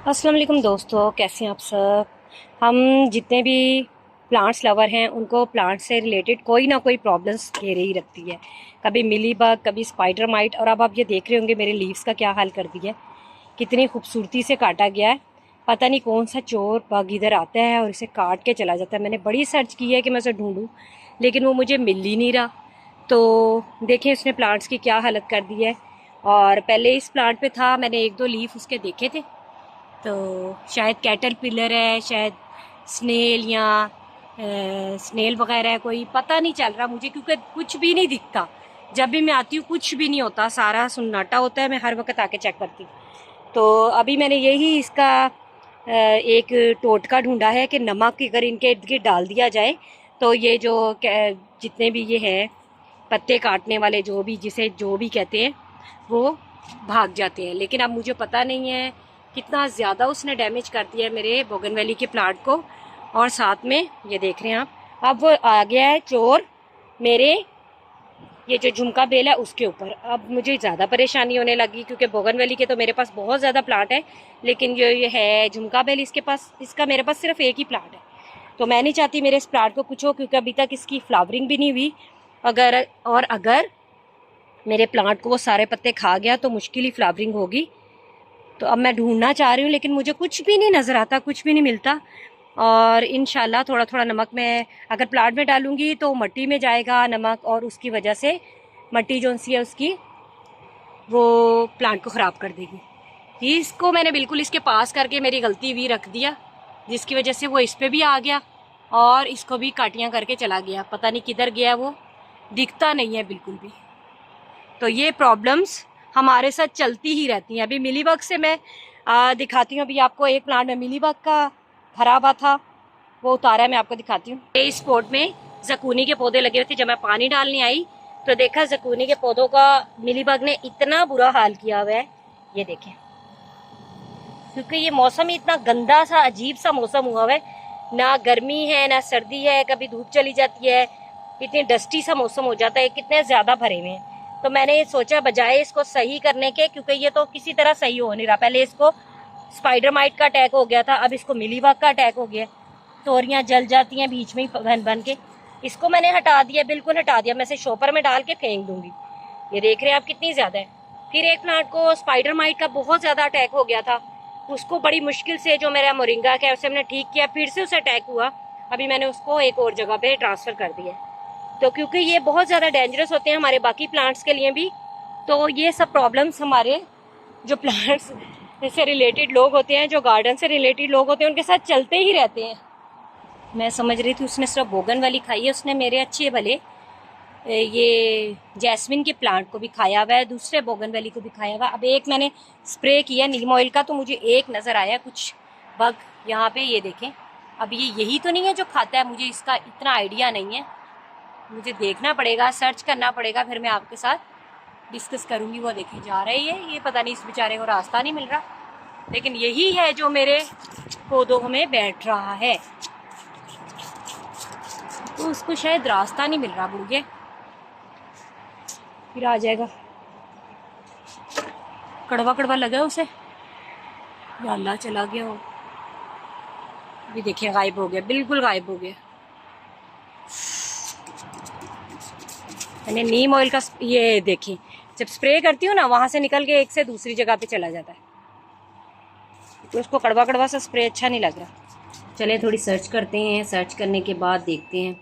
अस्सलाम वालेकुम दोस्तों, कैसे हैं आप सब। हम जितने भी प्लांट्स लवर हैं उनको प्लांट से रिलेटेड कोई ना कोई प्रॉब्लम्स घेरे ही रखती है। कभी मिली बग, कभी स्पाइडर माइट, और अब आप ये देख रहे होंगे मेरे लीव्स का क्या हाल कर दिया है। कितनी खूबसूरती से काटा गया है। पता नहीं कौन सा चोर बग इधर आता है और इसे काट के चला जाता है। मैंने बड़ी सर्च की है कि मैं उसे ढूंढूं, लेकिन वो मुझे मिल ही नहीं रहा। तो देखें उसने प्लांट्स की क्या हालत कर दी है। और पहले इस प्लांट पे था, मैंने एक दो लीफ उसके देखे थे, तो शायद कैटरपिलर है, शायद स्नेल या स्नेल वगैरह है, कोई पता नहीं चल रहा मुझे, क्योंकि कुछ भी नहीं दिखता। जब भी मैं आती हूँ कुछ भी नहीं होता, सारा सुन्नाटा होता है। मैं हर वक्त आके चेक करती हूँ। तो अभी मैंने यही इसका एक टोटका ढूंढा है कि नमक अगर इनके इर्द गिर्द डाल दिया जाए तो ये जो जितने भी ये हैं पत्ते काटने वाले, जो भी जिसे जो भी कहते हैं, वो भाग जाते हैं। लेकिन अब मुझे पता नहीं है कितना ज़्यादा उसने डैमेज कर दिया है मेरे बोगनवेली के प्लांट को। और साथ में ये देख रहे हैं आप, अब वो आ गया है चोर मेरे ये जो झुमका बेल है उसके ऊपर। अब मुझे ज़्यादा परेशानी होने लगी, क्योंकि बोगनवेली के तो मेरे पास बहुत ज़्यादा प्लांट है, लेकिन जो ये है झुमका बेल, इसका मेरे पास सिर्फ एक ही प्लांट है। तो मैं नहीं चाहती मेरे इस प्लांट को कुछ हो, क्योंकि अभी तक इसकी फ्लावरिंग भी नहीं हुई। अगर मेरे प्लांट को वो सारे पत्ते खा गया तो मुश्किल ही फ्लावरिंग होगी। तो अब मैं ढूंढना चाह रही हूँ, लेकिन मुझे कुछ भी नहीं नज़र आता, कुछ भी नहीं मिलता। और इंशाल्लाह थोड़ा थोड़ा नमक मैं अगर प्लांट में डालूंगी तो मट्टी में जाएगा नमक, और उसकी वजह से मट्टी जो सी है उसकी वो प्लांट को ख़राब कर देगी। इसको मैंने बिल्कुल इसके पास करके मेरी गलती भी रख दिया, जिसकी वजह से वो इस पर भी आ गया और इसको भी काटियाँ करके चला गया। पता नहीं किधर गया, वो दिखता नहीं है बिल्कुल भी। तो ये प्रॉब्लम्स हमारे साथ चलती ही रहती हैं। अभी मिलीबग से मैं दिखाती हूँ। अभी आपको एक प्लांट में मिलीबग का भरा हुआ था, वो उतारा है, मैं आपको दिखाती हूँ। इस पॉट में जकूनी के पौधे लगे हुए थे। जब मैं पानी डालने आई तो देखा जकूनी के पौधों का मिलीबग ने इतना बुरा हाल किया हुआ है। ये देखें, क्योंकि ये मौसम ही इतना गंदा सा अजीब सा मौसम हुआ है, ना गर्मी है ना सर्दी है, कभी धूप चली जाती है, इतनी डस्टी सा मौसम हो जाता है, कितने ज़्यादा भरे हुए हैं। तो मैंने सोचा बजाय इसको सही करने के, क्योंकि ये तो किसी तरह सही हो नहीं रहा, पहले इसको स्पाइडर माइट का अटैक हो गया था, अब इसको मिलीबग का अटैक हो गया। तोरियाँ जल जाती हैं बीच में ही बन बन के। इसको मैंने हटा दिया, बिल्कुल हटा दिया। मैं इसे शॉपर में डाल के फेंक दूंगी। ये देख रहे हैं आप कितनी ज़्यादा है। फिर एक प्लांट को स्पाइडर माइट का बहुत ज़्यादा अटैक हो गया था, उसको बड़ी मुश्किल से जो मेरा मोरिंगा है उसे हमने ठीक किया, फिर से उसे अटैक हुआ। अभी मैंने उसको एक और जगह पे ट्रांसफ़र कर दिया। तो क्योंकि ये बहुत ज़्यादा डेंजरस होते हैं हमारे बाकी प्लांट्स के लिए भी, तो ये सब प्रॉब्लम्स हमारे जो प्लांट्स से रिलेटेड लोग होते हैं, जो गार्डन से रिलेटेड लोग होते हैं, उनके साथ चलते ही रहते हैं। मैं समझ रही थी उसने सिर्फ बोगन वाली खाई है, उसने मेरे अच्छे भले ये जैस्मिन के प्लांट को भी खाया हुआ है, दूसरे बोगन वैली को भी खाया हुआ है। अब एक मैंने स्प्रे किया नीम ऑयल का, तो मुझे एक नज़र आया कुछ बग यहाँ पे। ये देखें, अब ये यही तो नहीं है जो खाता है, मुझे इसका इतना आइडिया नहीं है। मुझे देखना पड़ेगा, सर्च करना पड़ेगा, फिर मैं आपके साथ डिस्कस करूँगी। वो देखें जा रही है, ये पता नहीं इस बेचारे को रास्ता नहीं मिल रहा, लेकिन यही है जो मेरे पौधों में बैठ रहा है। तो उसको शायद रास्ता नहीं मिल रहा, बुढ़िया फिर आ जाएगा। कड़वा कड़वा लगा उसे, या अल्लाह चला गया वो। अभी देखिए गायब हो गया, बिल्कुल गायब हो गया। मैंने नीम ऑयल का ये देखिए, जब स्प्रे करती हूँ ना, वहाँ से निकल के एक से दूसरी जगह पे चला जाता है, तो उसको कड़वा कड़वा सा स्प्रे अच्छा नहीं लग रहा। चले थोड़ी सर्च करते हैं, सर्च करने के बाद देखते हैं।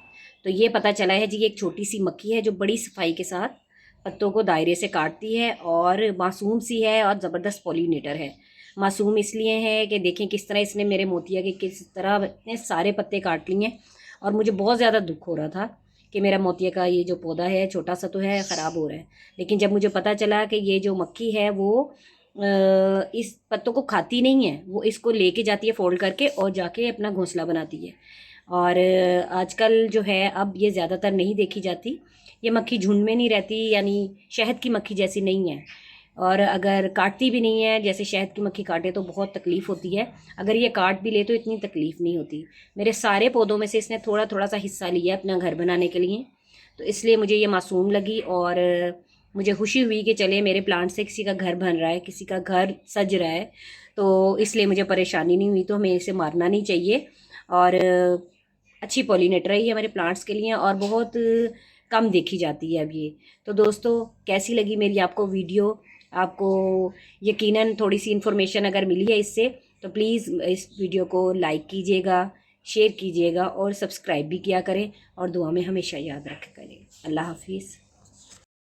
तो ये पता चला है जी, एक छोटी सी मक्खी है जो बड़ी सफाई के साथ पत्तों को दायरे से काटती है, और मासूम सी है और ज़बरदस्त पॉलिनेटर है। मासूम इसलिए है कि देखें किस तरह इसने मेरे मोतिया के किस तरह इतने सारे पत्ते काट लिए हैं। और मुझे बहुत ज़्यादा दुख हो रहा था कि मेरा मोतिया का ये जो पौधा है, छोटा सा तो है, ख़राब हो रहा है। लेकिन जब मुझे पता चला कि ये जो मक्खी है वो इस पत्तों को खाती नहीं है, वो इसको लेके जाती है फोल्ड करके और जाके अपना घोंसला बनाती है। और आजकल जो है अब ये ज़्यादातर नहीं देखी जाती, ये मक्खी झुंड में नहीं रहती, यानी शहद की मक्खी जैसी नहीं है। और अगर काटती भी नहीं है, जैसे शहद की मक्खी काटे तो बहुत तकलीफ़ होती है, अगर ये काट भी ले तो इतनी तकलीफ़ नहीं होती। मेरे सारे पौधों में से इसने थोड़ा थोड़ा सा हिस्सा लिया अपना घर बनाने के लिए, तो इसलिए मुझे ये मासूम लगी। और मुझे खुशी हुई कि चले मेरे प्लांट से किसी का घर बन रहा है, किसी का घर सज रहा है। तो इसलिए मुझे परेशानी नहीं हुई, तो हमें इसे मारना नहीं चाहिए। और अच्छी पॉलिनेटर है ये हमारे प्लांट्स के लिए, और बहुत कम देखी जाती है अब ये। तो दोस्तों, कैसी लगी मेरी आपको वीडियो? आपको यकीनन थोड़ी सी इन्फॉर्मेशन अगर मिली है इससे, तो प्लीज़ इस वीडियो को लाइक कीजिएगा, शेयर कीजिएगा और सब्सक्राइब भी किया करें, और दुआ में हमेशा याद रखा करें। अल्लाह हाफिज़।